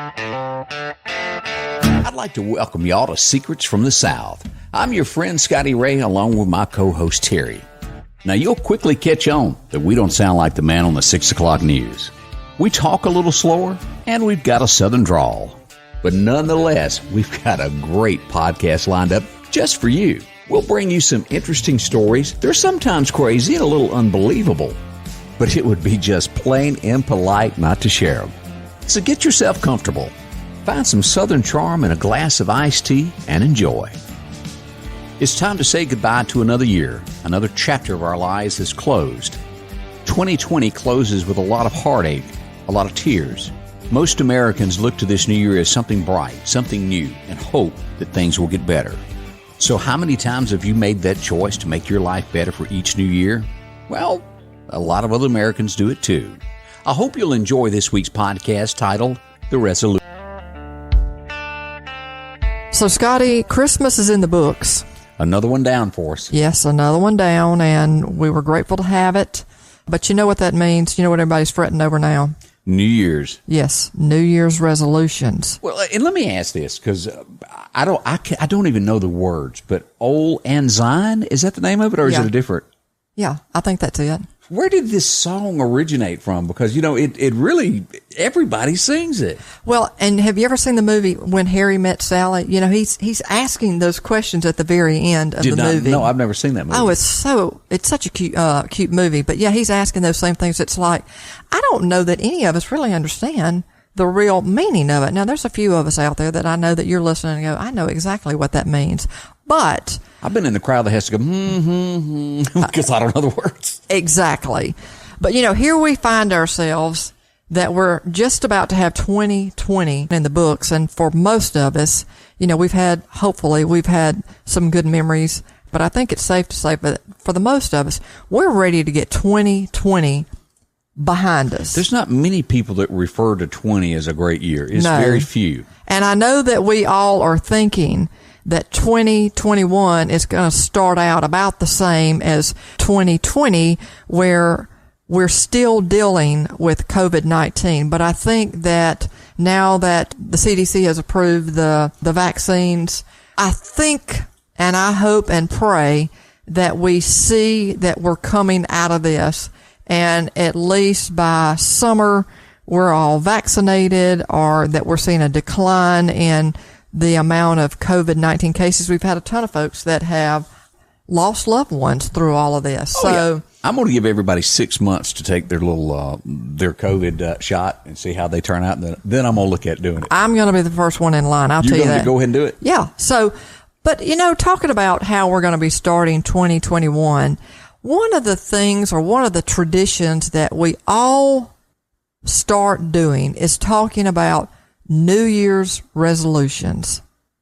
I'd like to welcome y'all to Secrets from the South. I'm your friend Scotty Ray, along with my co-host Terry. Now, you'll quickly catch on that we don't sound like the man on the 6 o'clock news. We talk a little slower, and we've got a southern drawl. But nonetheless, we've got a great podcast lined up just for you. We'll bring you some interesting stories. They're sometimes crazy and a little unbelievable, but it would be just plain impolite not to share them. So get yourself comfortable. Find some southern charm in a glass of iced tea and enjoy. It's time to say goodbye to another year. Another chapter of our lives is closed. 2020 closes with a lot of heartache, a lot of tears. Most Americans look to this new year as something bright, something new, and hope that things will get better. So how many times have you made that choice to make your life better for each new year? Well, a lot of other Americans do it too. I hope you'll enjoy this week's podcast titled The Resolution. So, Scotty, Christmas is in the books. Another one down for us. Yes, another one down, and we were grateful to have it. But you know what that means? You know what everybody's fretting over now? New Year's. Yes, New Year's resolutions. Well, and let me ask this, because I don't even know the words, but Ol and Zine, is that the name of it, or is it a different? Yeah, I think that's it. Where did this song originate from? Because, you know, it really, everybody sings it. Well, and have you ever seen the movie When Harry Met Sally? You know, he's asking those questions at the very end of the movie. No, I've never seen that movie. Oh, it's such a cute movie. But yeah, he's asking those same things. It's like, I don't know that any of us really understand the real meaning of it. Now, there's a few of us out there that I know that you're listening and go, I know exactly what that means. But I've been in the crowd that has to go, because I don't know the words. Exactly. But, you know, here we find ourselves that we're just about to have 2020 in the books. And for most of us, you know, hopefully we've had some good memories. But I think it's safe to say that for the most of us, we're ready to get 2020 behind us. There's not many people that refer to 20 as a great year. It's very few. And I know that we all are thinking that 2021 is going to start out about the same as 2020, where we're still dealing with COVID-19. But I think that now that the CDC has approved the vaccines, I think and I hope and pray that we see that we're coming out of this, and at least by summer we're all vaccinated, or that we're seeing a decline in the amount of COVID-19 cases. We've had a ton of folks that have lost loved ones through all of this. Yeah. I'm going to give everybody 6 months to take their little their COVID shot and see how they turn out. And then I'm going to look at doing it. I'm going to be the first one in line. I'll tell you that. You're going to go ahead and do it? Yeah. So, but, you know, talking about how we're going to be starting 2021, one of the things, or one of the traditions that we all start doing is talking about New Year's resolutions.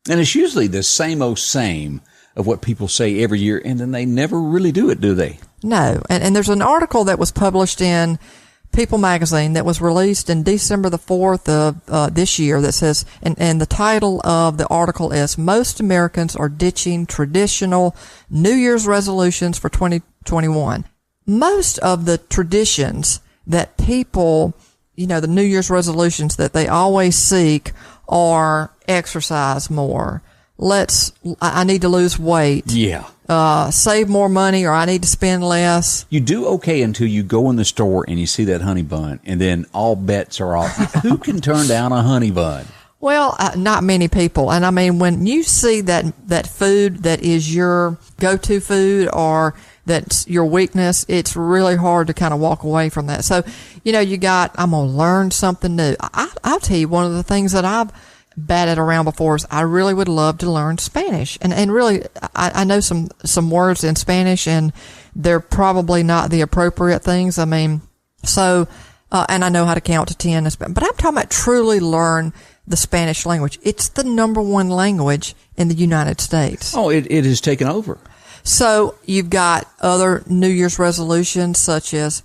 And it's usually the same old same of what people say every year, and then they never really do it, do they? No. And there's an article that was published in People magazine that was released in December the 4th of this year that says, and the title of the article is, Most Americans Are Ditching Traditional New Year's Resolutions for 2021. Most of the traditions that people, you know, the New Year's resolutions that they always seek are exercise more. I need to lose weight. Yeah. Save more money, or I need to spend less. You do okay until you go in the store and you see that honey bun, and then all bets are off. Who can turn down a honey bun? Well, not many people. And I mean, when you see that food that is your go-to food, or that's your weakness, it's really hard to kind of walk away from that. So, you know, I'm going to learn something new. I'll tell you, one of the things that I've batted around before is I really would love to learn Spanish. And really, I know some words in Spanish, and they're probably not the appropriate things. I mean, so, and I know how to count to 10, but I'm talking about truly learn the Spanish language. It's the number one language in the United States. Oh, it has taken over. So you've got other New Year's resolutions such as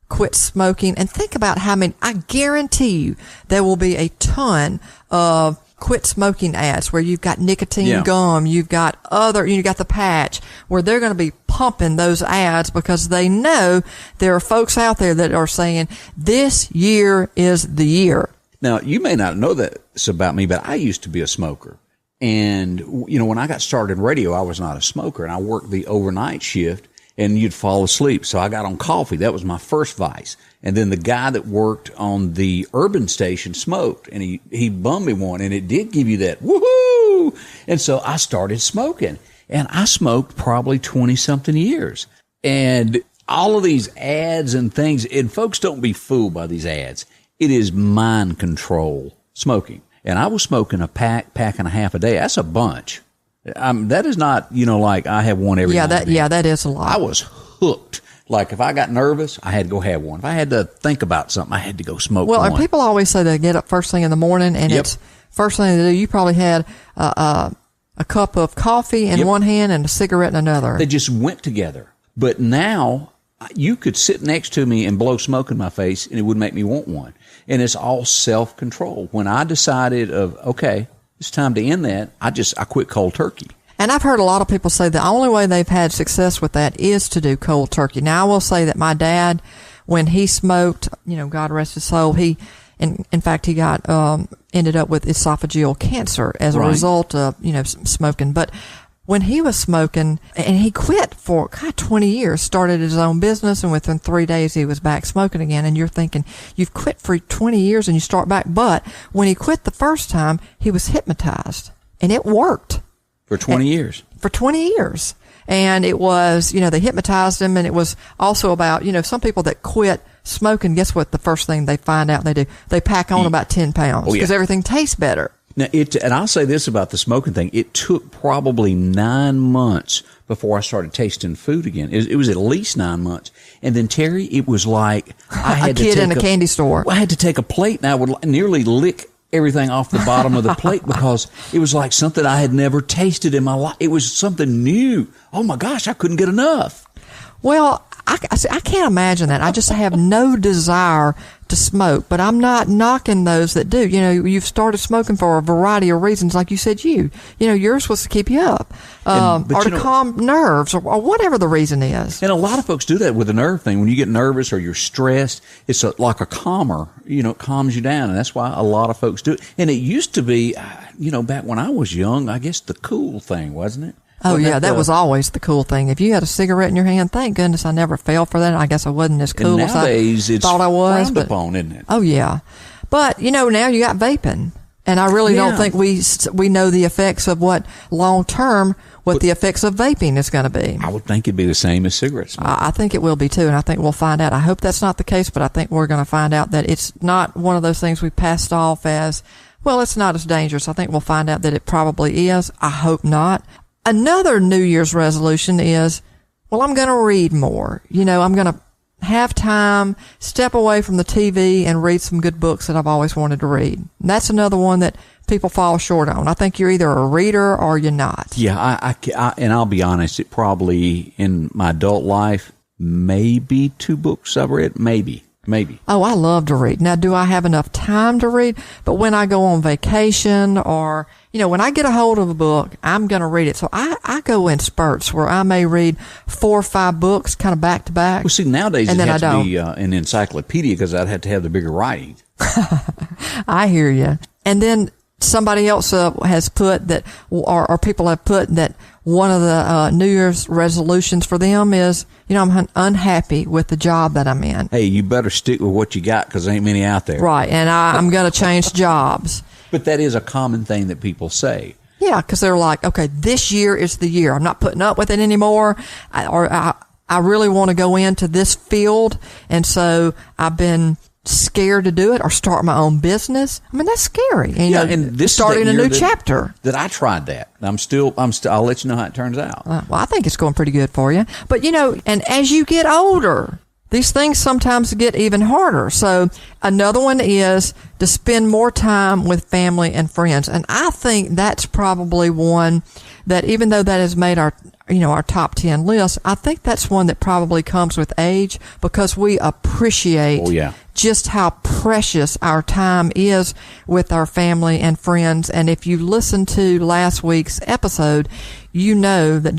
quit smoking. And think about how many, I guarantee you there will be a ton of quit smoking ads where you've got nicotine gum, you've got the patch, where they're going to be pumping those ads because they know there are folks out there that are saying this year is the year. Now, you may not know this about me, but I used to be a smoker. And, when I got started in radio, I was not a smoker, and I worked the overnight shift, and you'd fall asleep. So I got on coffee. That was my first vice. And then the guy that worked on the urban station smoked, and he bummed me one, and it did give you that woohoo. And so I started smoking, and I smoked probably 20-something years. And all of these ads and things, and folks, don't be fooled by these ads. It is mind control smoking. And I was smoking a pack and a half a day. That's a bunch. That is not, like I have one every night. That is a lot. I was hooked. Like if I got nervous, I had to go have one. If I had to think about something, I had to go smoke one. Well, and people always say they get up first thing in the morning, and it's first thing they do. You probably had a cup of coffee in one hand and a cigarette in another. They just went together. But now you could sit next to me and blow smoke in my face, and it would make me want one. And it's all self-control. When I decided okay, it's time to end that, I quit cold turkey. And I've heard a lot of people say the only way they've had success with that is to do cold turkey. Now, I will say that my dad, when he smoked, God rest his soul, in fact, he got, ended up with esophageal cancer as a result of, smoking. But when he was smoking, and he quit for 20 years, started his own business, and within 3 days he was back smoking again. And you're thinking, you've quit for 20 years and you start back. But when he quit the first time, he was hypnotized, and it worked. For 20 years. For 20 years. And it was, they hypnotized him, and it was also about, some people that quit smoking, guess what the first thing they find out they do? They pack on about 10 pounds because everything tastes better. Now, and I'll say this about the smoking thing. It took probably 9 months before I started tasting food again. It was at least 9 months. And then, Terry, it was like I had a kid in a candy store. I had to take a plate, and I would nearly lick everything off the bottom of the plate because it was like something I had never tasted in my life. It was something new. Oh, my gosh, I couldn't get enough. Well, I can't imagine that. I just have no desire to smoke, but I'm not knocking those that do. You've started smoking for a variety of reasons, like you said. Yours was to keep you up, or to calm nerves, or whatever the reason is. And a lot of folks do that with the nerve thing. When you get nervous or you're stressed, it's like a calmer. It calms you down, and that's why a lot of folks do it. And it used to be, back when I was young, I guess the cool thing, wasn't it? Oh, yeah, that was always the cool thing. If you had a cigarette in your hand, thank goodness I never fell for that. I guess I wasn't as cool as I thought I was. Frowned upon, isn't it? Oh, yeah. But, now you got vaping. And I really don't think we know the effects of what the effects of vaping is going to be. I would think it'd be the same as cigarettes. I think it will be, too, and I think we'll find out. I hope that's not the case, but I think we're going to find out that it's not one of those things we passed off as, well, it's not as dangerous. I think we'll find out that it probably is. I hope not. Another New Year's resolution is, well, I'm going to read more. I'm going to have time, step away from the TV and read some good books that I've always wanted to read. And that's another one that people fall short on. I think you're either a reader or you're not. Yeah, I and I'll be honest, it probably in my adult life, maybe 2 books I've read, maybe. Oh, I love to read. Now, do I have enough time to read? But when I go on vacation or, when I get a hold of a book, I'm going to read it. So I go in spurts where I may read 4 or 5 books kind of back to back. Well, see, nowadays it has to be an encyclopedia because I'd have to have the bigger writing. I hear you. And then somebody else has put that, or people have put that one of the New Year's resolutions for them is, I'm unhappy with the job that I'm in. Hey, you better stick with what you got because there ain't many out there. Right, and I'm going to change jobs. But that is a common thing that people say. Yeah, because they're like, okay, this year is the year. I'm not putting up with it anymore, I really want to go into this field, and so I've been scared to do it or start my own business. I mean, that's scary. And this starting a new chapter. That I tried that. I'm still, I'll let you know how it turns out. Well, I think it's going pretty good for you. But, and as you get older, these things sometimes get even harder. So another one is to spend more time with family and friends. And I think that's probably one that, even though that has made our top 10 list, I think that's one that probably comes with age because we appreciate just how precious our time is with our family and friends. And if you listen to last week's episode, you know that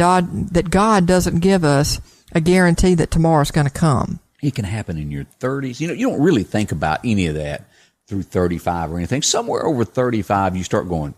God doesn't give us a guarantee that tomorrow's going to come. It can happen in your 30s. You don't really think about any of that through 35 or anything. Somewhere over 35, you start going,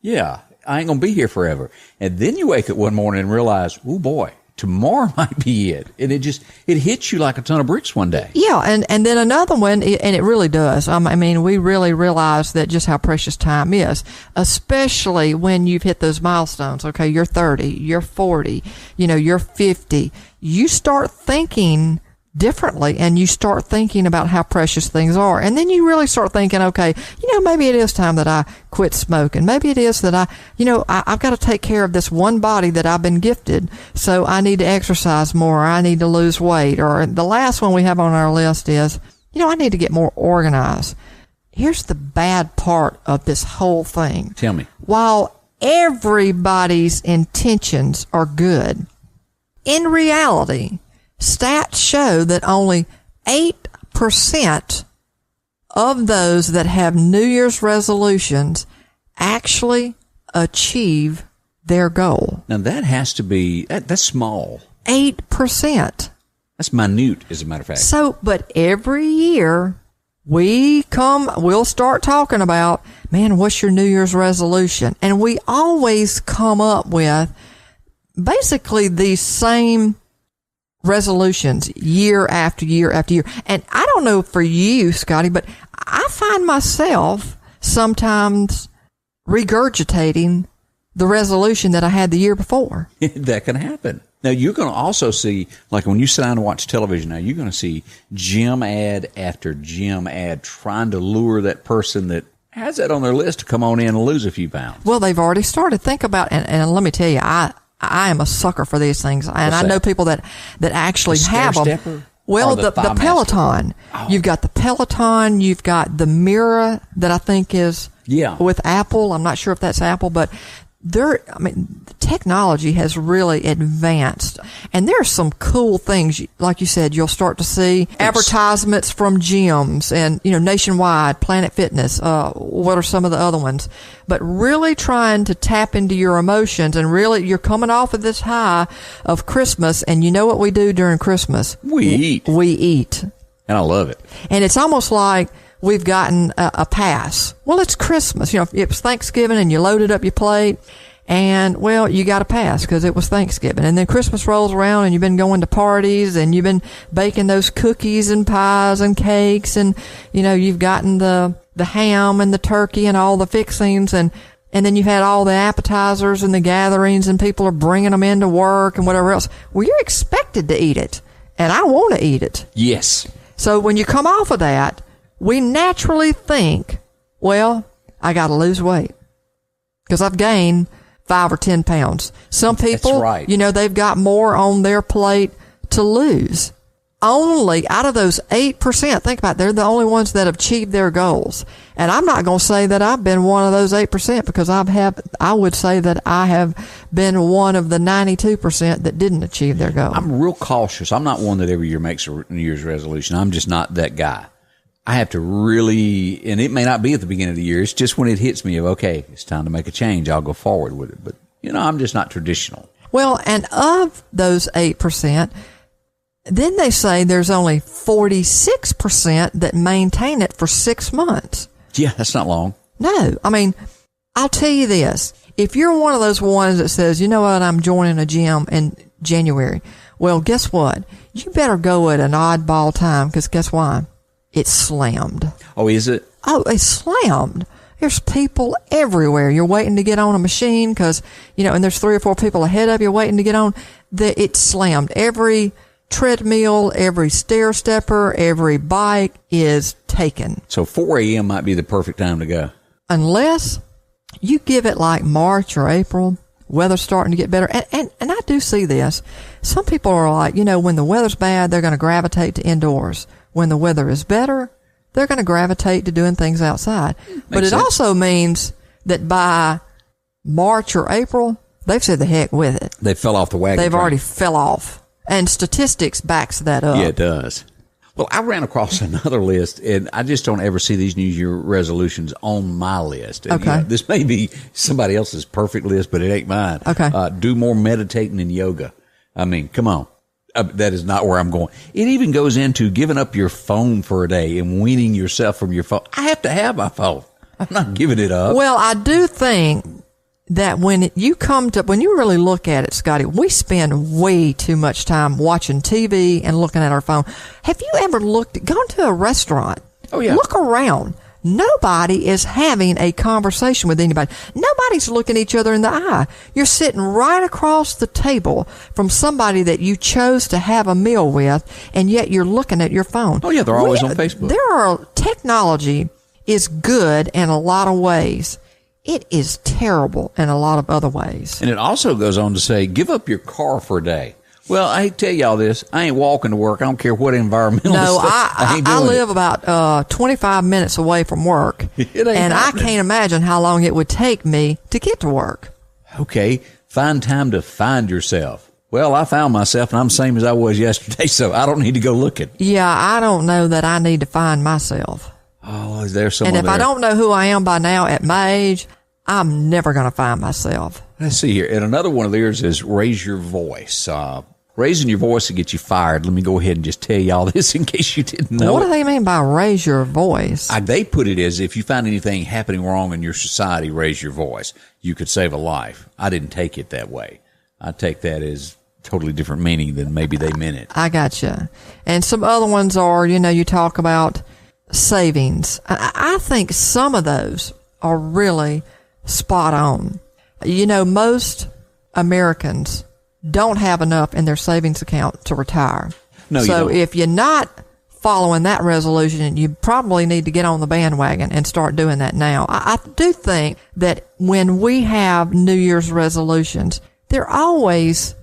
yeah, I ain't going to be here forever. And then you wake up one morning and realize, oh boy, tomorrow might be it. And it hits you like a ton of bricks one day. Yeah. And then another one, and it really does. I mean, we really realize that just how precious time is, especially when you've hit those milestones. Okay. You're 30, you're 40, you're 50. You start thinking differently, and you start thinking about how precious things are. And then you really start thinking, okay, maybe it is time that I quit smoking. Maybe it is that I've got to take care of this one body that I've been gifted. So I need to exercise more. Or I need to lose weight. Or the last one we have on our list is, I need to get more organized. Here's the bad part of this whole thing. Tell me. While everybody's intentions are good, in reality, stats show that only 8% of those that have New Year's resolutions actually achieve their goal. Now that has to be, that's small. 8%. That's minute, as a matter of fact. So, but every year we'll start talking about, man, what's your New Year's resolution? And we always come up with basically these same resolutions year after year after year. And I don't know for you, Scotty, but I find myself sometimes regurgitating the resolution that I had the year before. That can happen. Now, you're going to also see, like when you sit down and watch television now, you're going to see gym ad after gym ad trying to lure that person that has that on their list to come on in and lose a few pounds. Well, they've already started. Think about, and let me tell you, I am a sucker for these things, and I know people that actually have them. Stepper? Well, the Peloton. Oh. You've got the Peloton. You've got the Mirror that I think is with Apple. I'm not sure if that's Apple, but technology has really advanced, and there are some cool things. Like you said, you'll start to see advertisements from gyms and, Nationwide, Planet Fitness. What are some of the other ones? But really trying to tap into your emotions, and really you're coming off of this high of Christmas, and you know what we do during Christmas? We eat. We eat. And I love it. And it's almost like we've gotten a pass. Well, it's Christmas. It was Thanksgiving and you loaded up your plate, and, well, you got a pass because it was Thanksgiving. And then Christmas rolls around and you've been going to parties and you've been baking those cookies and pies and cakes, and, you've gotten the ham and the turkey and all the fixings, and then you've had all the appetizers and the gatherings, and people are bringing them into work and whatever else. Well, you're expected to eat it, and I want to eat it. Yes. So when you come off of that, we naturally think, well, I got to lose weight because I've gained 5 or 10 pounds. Some people, right. They've got more on their plate to lose. Only out of those 8%, think about it, they're the only ones that have achieved their goals. And I'm not going to say that I've been one of those 8% because I would say that I have been one of the 92% that didn't achieve their goal. I'm real cautious. I'm not one that every year makes a New Year's resolution. I'm just not that guy. I have to really, and it may not be at the beginning of the year. It's just when it hits me of, okay, it's time to make a change. I'll go forward with it. But, I'm just not traditional. Well, and of those 8%, then they say there's only 46% that maintain it for 6 months. Yeah, that's not long. No. I'll tell you this. If you're one of those ones that says, you know what, I'm joining a gym in January, well, guess what? You better go at an oddball time, because guess why? It's slammed. Oh, is it? Oh, it's slammed. There's people everywhere. You're waiting to get on a machine because, and there's 3 or 4 people ahead of you waiting to get on. It's slammed. Every treadmill, every stair stepper, every bike is taken. So 4 a.m. might be the perfect time to go. Unless you give it like March or April, weather's starting to get better. And I do see this. Some people are like, when the weather's bad, they're going to gravitate to indoors. When the weather is better, they're going to gravitate to doing things outside. But it also means that by March or April, they've said the heck with it. They fell off the wagon. They've already fell off. And statistics backs that up. Yeah, it does. Well, I ran across another list, and I just don't ever see these New Year resolutions on my list. And, okay. This may be somebody else's perfect list, but it ain't mine. Okay. Do more meditating and yoga. Come on. That is not where I'm going. It even goes into giving up your phone for a day and weaning yourself from your phone. I have to have my phone. I'm not giving it up. Well, I do think that when you really look at it, Scotty, we spend way too much time watching TV and looking at our phone. Have you ever gone to a restaurant? Oh, yeah. Look around. Nobody is having a conversation with anybody. Nobody's looking each other in the eye. You're sitting right across the table from somebody that you chose to have a meal with, and yet you're looking at your phone. Oh, yeah, they're always on Facebook. Technology is good in a lot of ways. It is terrible in a lot of other ways. And it also goes on to say, give up your car for a day. Well, I hate to tell y'all this. I ain't walking to work. I don't care what environmental No, stuff. I live about 25 minutes away from work, and I can't imagine how long it would take me to get to work. Okay, find time to find yourself. Well, I found myself, and I'm the same as I was yesterday, so I don't need to go looking. Yeah, I don't know that I need to find myself. Oh, is there someone And if there? I don't know who I am by now at my age, I'm never going to find myself. Let's see here. And another one of theirs is raise your voice. Raising your voice to get you fired. Let me go ahead and just tell y'all this in case you didn't know. What do they mean by raise your voice? They put it as if you find anything happening wrong in your society, raise your voice. You could save a life. I didn't take it that way. I take that as totally different meaning than maybe they meant it. I gotcha. And some other ones are, you talk about savings. I think some of those are really spot on. Most Americans don't have enough in their savings account to retire. No, so you don't. If you're not following that resolution, you probably need to get on the bandwagon and start doing that now. I do think that when we have New Year's resolutions, they're always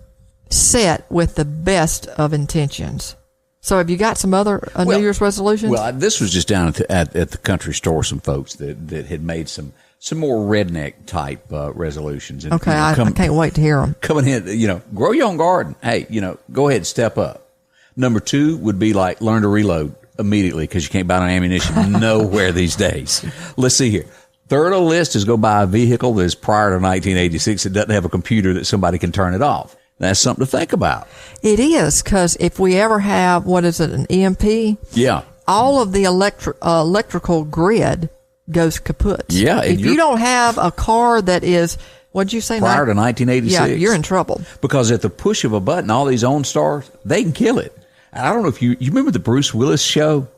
set with the best of intentions. So have you got some other New Year's resolutions? Well, this was just down at the country store, some folks that had made some more redneck type resolutions. And, okay, I can't wait to hear them. Coming in, grow your own garden. Hey, go ahead and step up. Number 2 would be like learn to reload immediately because you can't buy no ammunition nowhere these days. Let's see here. Third on the list is go buy a vehicle that is prior to 1986 that doesn't have a computer that somebody can turn it off. That's something to think about. It is, because if we ever have, an EMP? Yeah. All of the electrical grid goes kaput. Yeah. If you don't have a car that is, what'd you say? Prior to 1986. Yeah, you're in trouble. Because at the push of a button, all these OnStars, they can kill it. And I don't know if you remember the Bruce Willis show?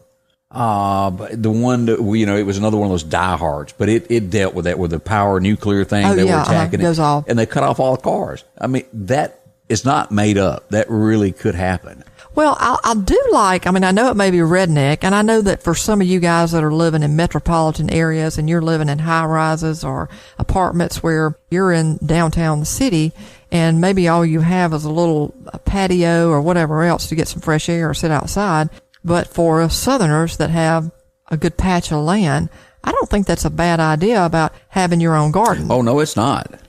But the one that, it was another one of those diehards, but it dealt with that, with the power nuclear thing. They were attacking it. Goes off. And they cut off all the cars. I mean, that is not made up. That really could happen. Well, I do like, I know it may be redneck, and I know that for some of you guys that are living in metropolitan areas and you're living in high rises or apartments where you're in downtown city and maybe all you have is a little patio or whatever else to get some fresh air or sit outside. But for us Southerners that have a good patch of land, I don't think that's a bad idea about having your own garden. Oh, no, it's not.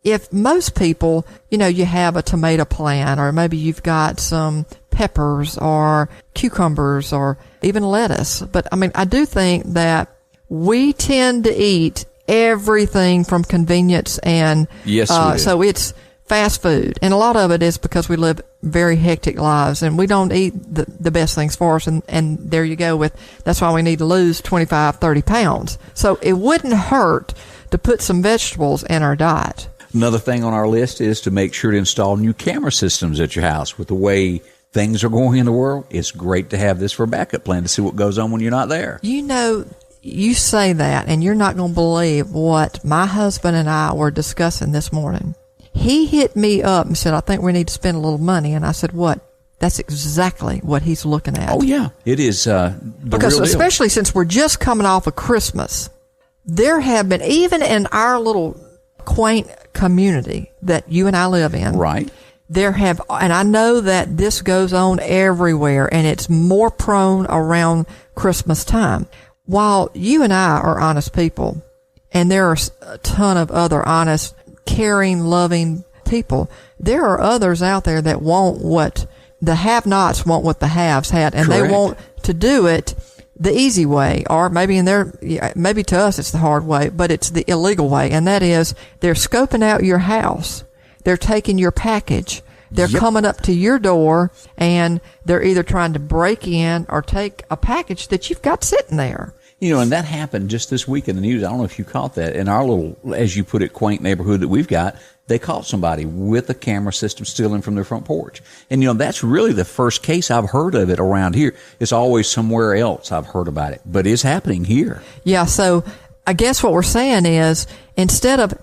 If most people, you have a tomato plant or maybe you've got some peppers or cucumbers or even lettuce. But I do think that we tend to eat everything from convenience and yes, we do. So it's fast food. And a lot of it is because we live very hectic lives and we don't eat the best things for us. And there you go that's why we need to lose 25, 30 pounds. So it wouldn't hurt to put some vegetables in our diet. Another thing on our list is to make sure to install new camera systems at your house. With the way things are going in the world, it's great to have this for a backup plan to see what goes on when you're not there. You say that, and you're not going to believe what my husband and I were discussing this morning. He hit me up and said, I think we need to spend a little money. And I said, what? That's exactly what he's looking at. Oh, yeah. It is because real deal. Especially since we're just coming off of Christmas, there have been, even in our little quaint community that you and I live in. Right. And I know that this goes on everywhere, and it's more prone around Christmas time. While you and I are honest people, and there are a ton of other honest, caring, loving people, there are others out there that want what the have-nots want what the haves had, and Correct. They want to do it the easy way, or maybe maybe to us it's the hard way, but it's the illegal way, and that is they're scoping out your house. They're taking your package. They're coming up to your door, and they're either trying to break in or take a package that you've got sitting there. You know, and that happened just this week in the news. I don't know if you caught that. In our little, as you put it, quaint neighborhood that we've got, they caught somebody with a camera system stealing from their front porch. And, you know, that's really the first case I've heard of it around here. It's always somewhere else I've heard about it, but it's happening here. Yeah, so I guess what we're saying is, instead of,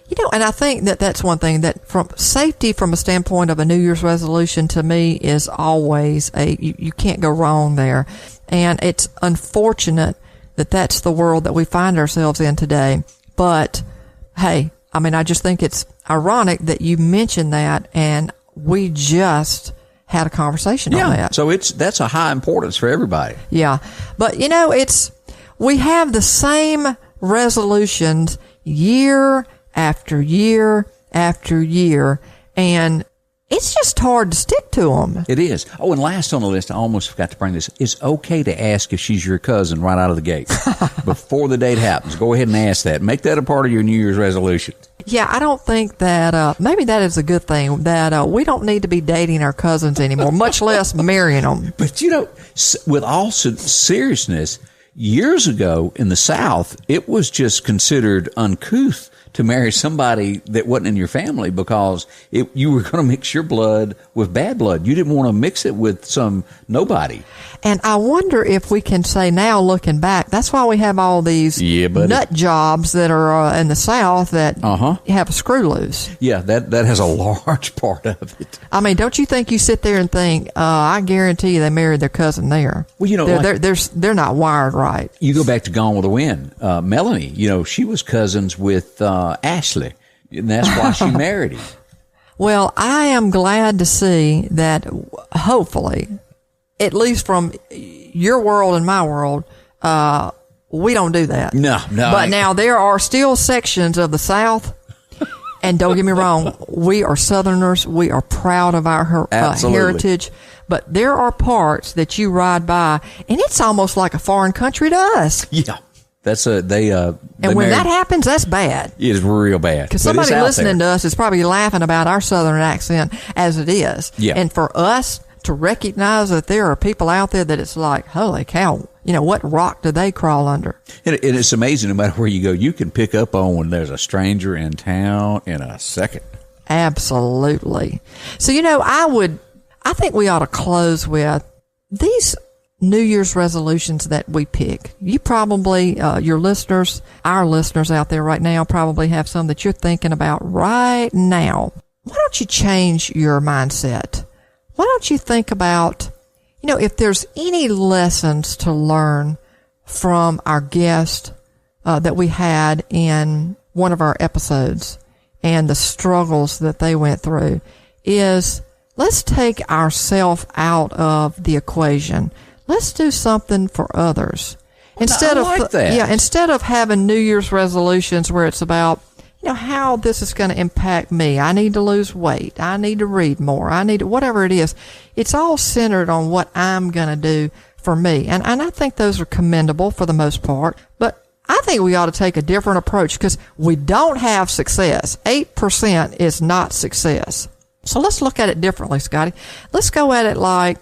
you know, and I think that that's one thing that from safety, from a standpoint of a New Year's resolution, to me is always you can't go wrong there. And it's unfortunate that that's the world that we find ourselves in today. But hey, I mean, I just think it's ironic that you mentioned that, and we just had a conversation on that. So that's a high importance for everybody. Yeah. But you know, we have the same resolutions year after year after year, and it's just hard to stick to them. It is. Oh, and last on the list, I almost forgot to bring this. It's okay to ask if she's your cousin right out of the gate. Before the date happens, go ahead and ask that. Make that a part of your New Year's resolution. Yeah, I don't think that, maybe that is a good thing, that we don't need to be dating our cousins anymore, much less marrying them. But, you know, with all seriousness, years ago in the South, it was just considered uncouth to marry somebody that wasn't in your family, because you were going to mix your blood with bad blood. You didn't want to mix it with some nobody. And I wonder if we can say now, looking back, that's why we have all these nut jobs that are in the South that have a screw loose. Yeah, that has a large part of it. I mean, don't you think you sit there and think, I guarantee you they married their cousin there. Well, you know, they're not wired right. You go back to Gone with the Wind. Melanie, you know, she was cousins with Ashley, and that's why she married him. Well, I am glad to see that, hopefully, at least from your world and my world, we don't do that. No. But now there are still sections of the South, and don't get me wrong, we are Southerners. We are proud of our heritage. But there are parts that you ride by, and it's almost like a foreign country to us. Yeah. That's and when that happens, that's bad. It is real bad. Because somebody listening to us is probably laughing about our Southern accent as it is. Yeah. And for us to recognize that there are people out there that it's like, holy cow, you know, what rock do they crawl under? And it's amazing, no matter where you go, you can pick up on when there's a stranger in town in a second. Absolutely. So, you know, I think we ought to close with these New Year's resolutions that we pick. You probably, your listeners, our listeners out there right now probably have some that you're thinking about right now. Why don't you change your mindset? Why don't you think about, you know, if there's any lessons to learn from our guest that we had in one of our episodes and the struggles that they went through, is let's take ourselves out of the equation. Let's do something for others. Instead of having New Year's resolutions where it's about, you know, how this is going to impact me. I need to lose weight. I need to read more. I need to, whatever it is. It's all centered on what I'm going to do for me. And I think those are commendable for the most part. But I think we ought to take a different approach, because we don't have success. 8% is not success. So let's look at it differently, Scotty. Let's go at it like,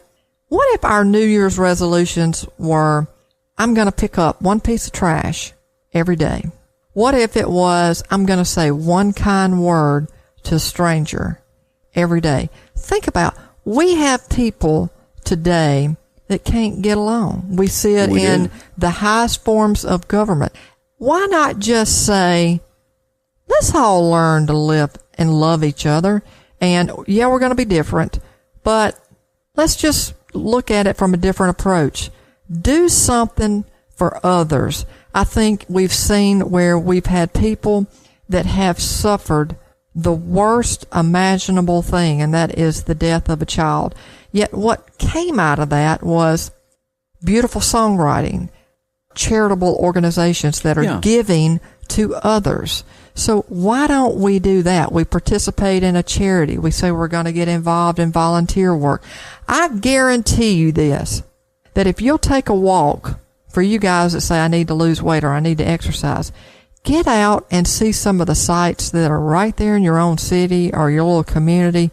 what if our New Year's resolutions were, I'm going to pick up one piece of trash every day? What if it was, I'm going to say one kind word to a stranger every day? Think about, we have people today that can't get along. We see it in the highest forms of government. Why not just say, let's all learn to live and love each other? And yeah, we're going to be different, but let's just look at it from a different approach. Do something for others. I think we've seen where we've had people that have suffered the worst imaginable thing, and that is the death of a child. Yet what came out of that was beautiful songwriting, charitable organizations that are giving to others. So why don't we do that? We participate in a charity. We say we're going to get involved in volunteer work. I guarantee you this, that if you'll take a walk, for you guys that say, I need to lose weight or I need to exercise, get out and see some of the sites that are right there in your own city or your little community.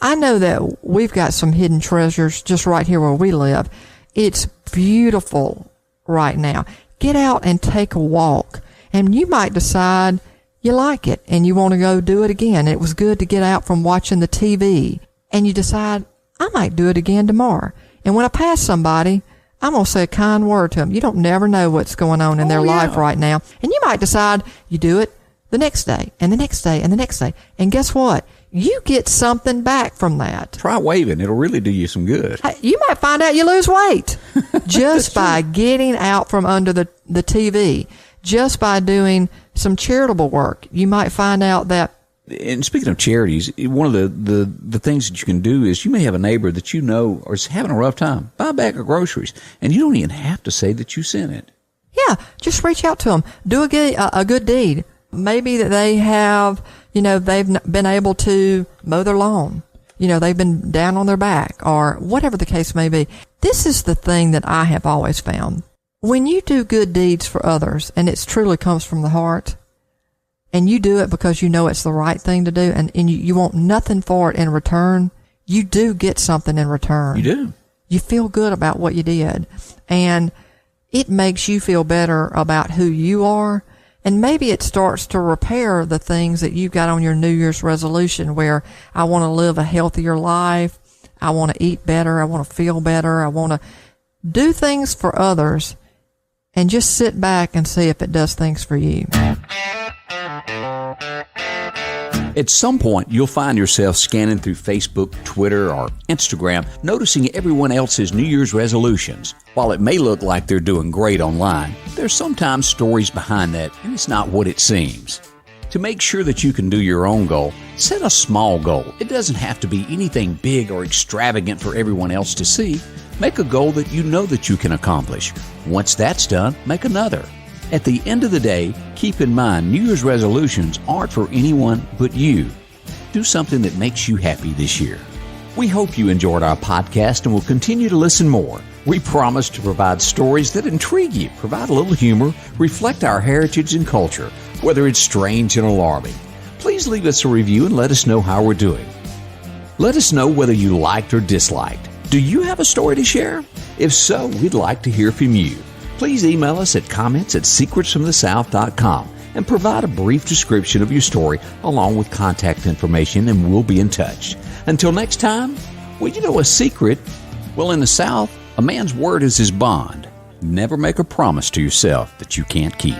I know that we've got some hidden treasures just right here where we live. It's beautiful right now. Get out and take a walk, and you might decide you like it and you want to go do it again. It was good to get out from watching the TV, and you decide, I might do it again tomorrow. And when I pass somebody, I'm going to say a kind word to them. You don't never know what's going on in their life right now. And you might decide you do it the next day and the next day and the next day. And guess what? You get something back from that. Try waving. It'll really do you some good. You might find out you lose weight just by getting out from under the TV, just by doing some charitable work. You might find out that. And speaking of charities, one of the things that you can do is you may have a neighbor that you know is having a rough time. Buy a bag of groceries, and you don't even have to say that you sent it. Yeah, just reach out to them. Do a good deed. Maybe that they have, they've been able to mow their lawn. They've been down on their back, or whatever the case may be. This is the thing that I have always found. When you do good deeds for others, and it truly comes from the heart, and you do it because you know it's the right thing to do, and you want nothing for it in return, you do get something in return. You do. You feel good about what you did, and it makes you feel better about who you are, and maybe it starts to repair the things that you've got on your New Year's resolution, where I want to live a healthier life, I want to eat better, I want to feel better, I want to do things for others, and just sit back and see if it does things for you. At some point, you'll find yourself scanning through Facebook, Twitter, or Instagram, noticing everyone else's New Year's resolutions. While it may look like they're doing great online, there's sometimes stories behind that, and it's not what it seems. To make sure that you can do your own goal, set a small goal. It doesn't have to be anything big or extravagant for everyone else to see. Make a goal that you know that you can accomplish. Once that's done, make another. At the end of the day, keep in mind, New Year's resolutions aren't for anyone but you. Do something that makes you happy this year. We hope you enjoyed our podcast and will continue to listen more. We promise to provide stories that intrigue you, provide a little humor, reflect our heritage and culture, whether it's strange and alarming. Please leave us a review and let us know how we're doing. Let us know whether you liked or disliked. Do you have a story to share? If so, we'd like to hear from you. Please email us at comments@secretsfromthesouth.com and provide a brief description of your story along with contact information, and we'll be in touch. Until next time, a secret? Well, in the South, a man's word is his bond. Never make a promise to yourself that you can't keep.